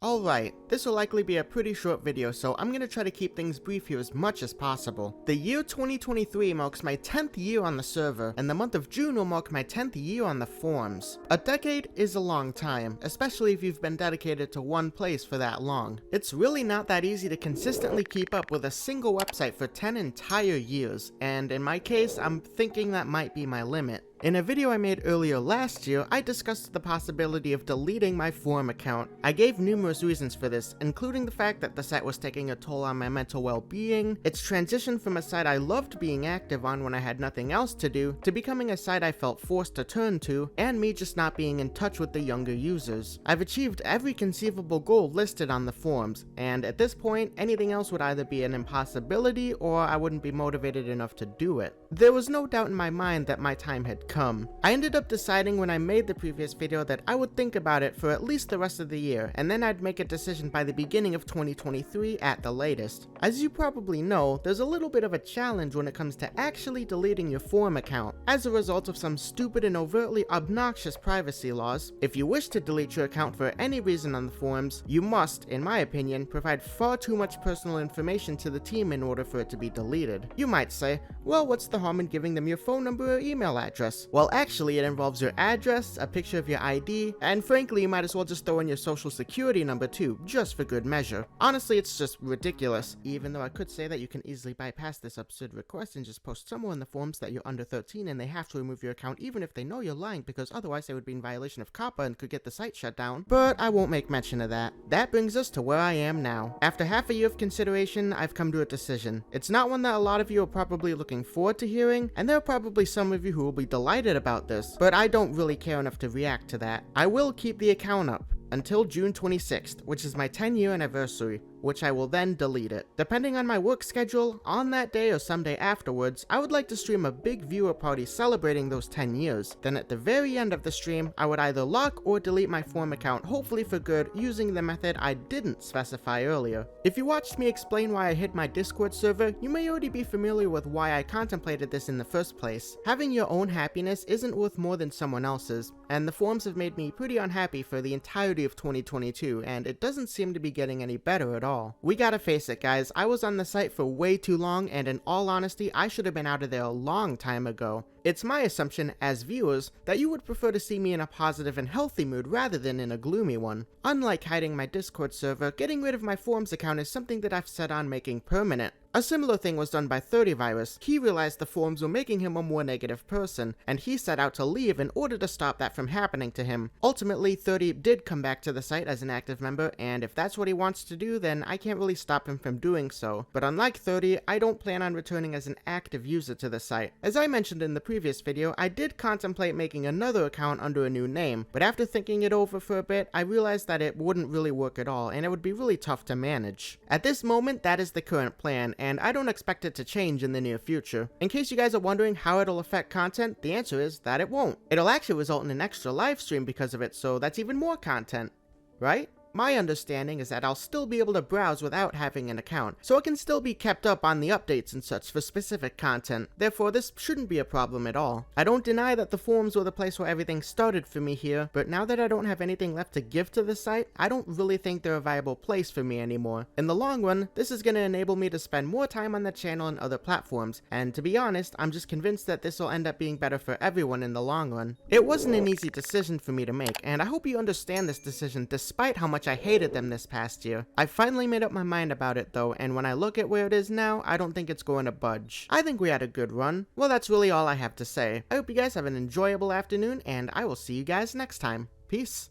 Alright, this will likely be a pretty short video, so I'm gonna try to keep things brief here as much as possible. The year 2023 marks my 10th year on the server, and the month of June will mark my 10th year on the forums. A decade is a long time, especially if you've been dedicated to one place for that long. It's really not that easy to consistently keep up with a single website for 10 entire years, and in my case, I'm thinking that might be my limit. In a video I made earlier last year, I discussed the possibility of deleting my forum account. I gave numerous reasons for this, including the fact that the site was taking a toll on my mental well-being, its transition from a site I loved being active on when I had nothing else to do, to becoming a site I felt forced to turn to, and me just not being in touch with the younger users. I've achieved every conceivable goal listed on the forums, and at this point, anything else would either be an impossibility or I wouldn't be motivated enough to do it. There was no doubt in my mind that my time had come. I ended up deciding when I made the previous video that I would think about it for at least the rest of the year, and then I'd make a decision by the beginning of 2023 at the latest. As you probably know, there's a little bit of a challenge when it comes to actually deleting your forum account, as a result of some stupid and overtly obnoxious privacy laws. If you wish to delete your account for any reason on the forums, you must, in my opinion, provide far too much personal information to the team in order for it to be deleted. You might say, well, what's the harm in giving them your phone number or email address? Well, actually, it involves your address, a picture of your ID, and frankly, you might as well just throw in your social security number too, just for good measure. Honestly, it's just ridiculous, even though I could say that you can easily bypass this absurd request and just post somewhere in the forums that you're under 13 and they have to remove your account even if they know you're lying, because otherwise they would be in violation of COPPA and could get the site shut down, but I won't make mention of that. That brings us to where I am now. After half a year of consideration, I've come to a decision. It's not one that a lot of you are probably looking forward to hearing, and there are probably some of you who will be delighted about this, but I don't really care enough to react to that. I will keep the account up until June 26th, which is my 10-year anniversary, which I will then delete it. Depending on my work schedule, on that day or someday afterwards, I would like to stream a big viewer party celebrating those 10 years. Then at the very end of the stream, I would either lock or delete my forum account, hopefully for good, using the method I didn't specify earlier. If you watched me explain why I hid my Discord server, you may already be familiar with why I contemplated this in the first place. Having your own happiness isn't worth more than someone else's, and the forums have made me pretty unhappy for the entirety of 2022, and it doesn't seem to be getting any better at all. We gotta face it, guys, I was on the site for way too long, and in all honesty, I should have been out of there a long time ago. It's my assumption, as viewers, that you would prefer to see me in a positive and healthy mood rather than in a gloomy one. Unlike hiding my Discord server, getting rid of my forums account is something that I've set on making permanent. A similar thing was done by 30virus. He realized the forums were making him a more negative person, and he set out to leave in order to stop that from happening to him. Ultimately, 30 did come back to the site as an active member, and if that's what he wants to do, then I can't really stop him from doing so. But unlike 30, I don't plan on returning as an active user to the site. As I mentioned in the previous video, I did contemplate making another account under a new name, but after thinking it over for a bit, I realized that it wouldn't really work at all, and it would be really tough to manage. At this moment, that is the current plan, and I don't expect it to change in the near future. In case you guys are wondering how it'll affect content, the answer is that it won't. It'll actually result in an extra live stream because of it, so that's even more content, right? My understanding is that I'll still be able to browse without having an account, so it can still be kept up on the updates and such for specific content. Therefore, this shouldn't be a problem at all. I don't deny that the forums were the place where everything started for me here, but now that I don't have anything left to give to the site, I don't really think they're a viable place for me anymore. In the long run, this is going to enable me to spend more time on the channel and other platforms, and to be honest, I'm just convinced that this will end up being better for everyone in the long run. It wasn't an easy decision for me to make, and I hope you understand this decision despite how much I hated them this past year. I finally made up my mind about it though, and when I look at where it is now, I don't think it's going to budge. I think we had a good run. Well, that's really all I have to say. I hope you guys have an enjoyable afternoon, and I will see you guys next time. Peace.